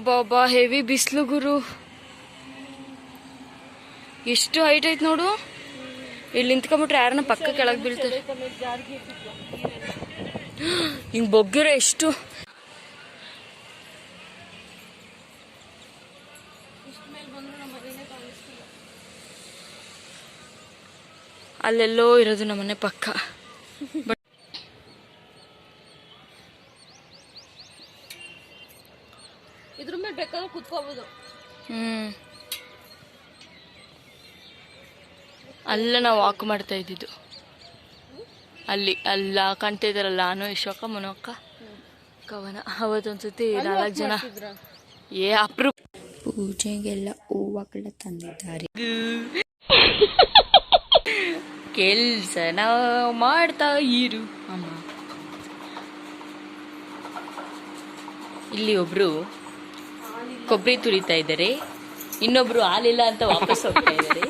ಬಾಬಾ heavy ಬಿಸಿಲು ಗುರು. ಎಷ್ಟು height ಐತ್ ನೋಡು. ಇಲ್ಲಿ ನಿಂತ್ಕೊಂಡ್ಬಿಟ್ರೆ ಯಾರನ್ನ ಪಕ್ಕ ಕೆಳಗೆ ಬೀಳ್ತಾರೆ. ಹಿಂಗ್ ಬೊಗ್ಗಿರೋ ಎಷ್ಟು ಅಲ್ಲೆಲ್ಲೋ ಇರೋದು ನಮ್ಮನೆ ಪಕ್ಕ. ಇದ್ರ ಮೇಲೆ ಬೇಕಾದ್ರೆ ಕುತ್ಕೋಬಹುದು. ಅಲ್ಲ ನಾವು ವಾಕ್ ಮಾಡ್ತಾ ಇದ್ದಿದ್ದು. ಅಲ್ಲಿ ಅಲ್ಲ ಕಾಣ್ತಾ ಇದಾರಲ್ಲ, ನಾನು ಯಶೋಕ್ಕ ಮನೋಕ್ಕ ಕವನ. ಅವತ್ತೊಂದ್ಸತಿ 4 ಜನ ಅಪ್ರೂಪ ಪೂಜೆಗೆಲ್ಲ ಹೂವಗಳ ತಂದಿದ್ದಾರೆ. ಕೆಲ್ಸ ನಾವು ಮಾಡ್ತಾ ಇರು ಅಮ್ಮ. ಇಲ್ಲಿ ಒಬ್ರು ಕೊಬ್ಬರಿ ತುರಿತಾ ಇದ್ದಾರೆ, ಇನ್ನೊಬ್ರು ಹಾಲಿಲ್ಲ ಅಂತ ವಾಪಸ್ ಹೋಗ್ತಾ ಇದ್ದಾರೆ.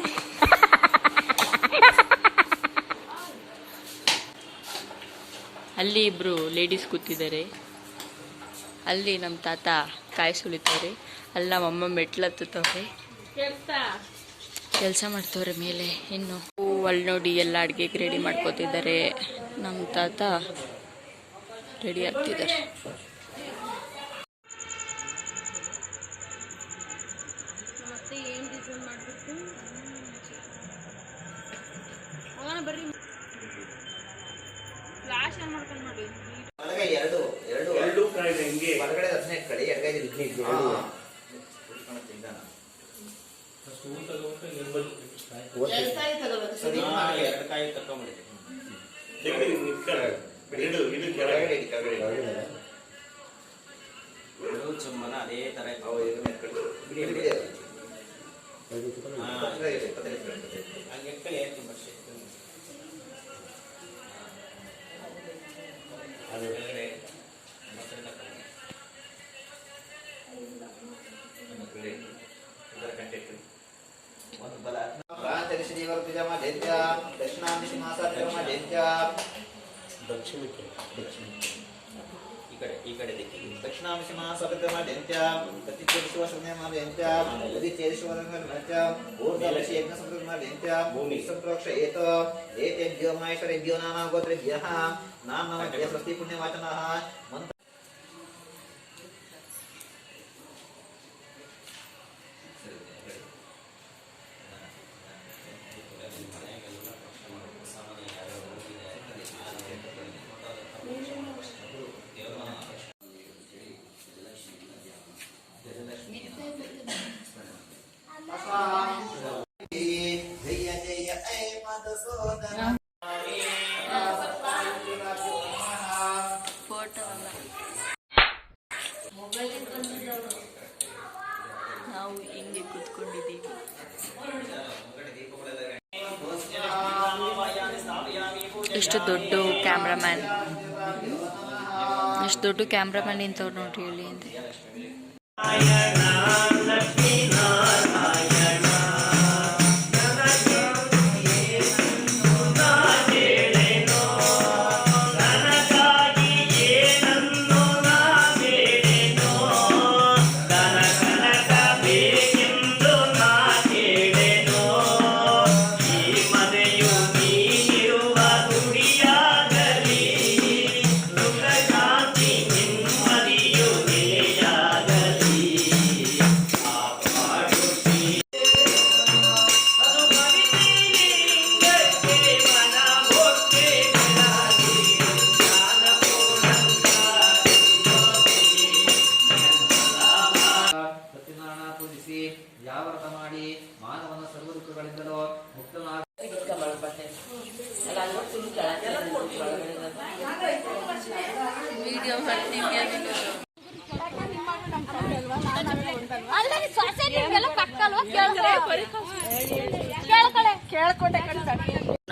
ಅಲ್ಲಿ ಇಬ್ರು ಲೇಡೀಸ್ ಕೂತಿದ್ದಾರೆ. ಅಲ್ಲಿ ನಮ್ಮ ತಾತ ಕಾಯಿ ಸುಳಿತವ್ರೆ. ಅಲ್ಲಿ ನಮ್ಮಮ್ಮ ಮೆಟ್ಲು ಹತ್ತುತ್ತವ್ರೆ, ಕೆಲಸ ಮಾಡ್ತವ್ರೆ ಮೇಲೆ. ಇನ್ನು ಅಲ್ಲಿ ನೋಡಿ ಎಲ್ಲ ಅಡುಗೆಗೆ ರೆಡಿ ಮಾಡ್ಕೋತಿದ್ದಾರೆ. ನಮ್ಮ ತಾತ ರೆಡಿ ಆಗ್ತಿದ್ದಾರೆ. ಅದೇ ತರ ಈ ಕಡೆ ದಕ್ಷಿಣಾಂಶ ಮಾಸಕೃತಮಾದ್ಯಂತ್ಯ ಪ್ರತಿಚೇರಿಸುವ ಶೂನ್ಯಮಾದ್ಯಂತ್ಯ ಪ್ರತಿಚೇರಿಸುವ ಊರ್ಧ್ವಲಕ್ಷಿ ಯಜ್ಞ ಸಂಸ್ಕೃತಮಾದ್ಯಂತ್ಯ ಭೂಮಿ ಸಂಪ್ರೋಕ್ಷ ಏತೇಭ್ಯೋ ಮಹೇಶ್ವರೇಭ್ಯೋ ನಾನಾ ಗೋತ್ರೇಭ್ಯಃ ನಾಮ ಸ್ವಸ್ತಿ ಪುಣ್ಯವಾಚನಃ ಮಂತ್ರ ನಾವು ಹಿಂಗೆ ಕೂತ್ಕೊಂಡಿದ್ದೀವಿ. ಎಷ್ಟು ದೊಡ್ಡ ಕ್ಯಾಮ್ರಾಮ್ಯಾನ್, ಎಷ್ಟು ದೊಡ್ಡ ಕ್ಯಾಮ್ರಾಮ್ಯಾನ್ ನಿಂತವ್ರು ನೋಡ್ರಿ ಇಲ್ಲಿ ಹಿಂದೆ.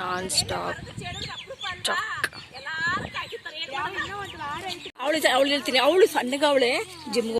ನಾನ್ ಸ್ಟಾಪ್ ಅವಳು ಹೇಳ್ತೀನಿ, ಅವಳು ಸಣ್ಣಗ ಅವಳೆ ಜಿಮ್ಗೆ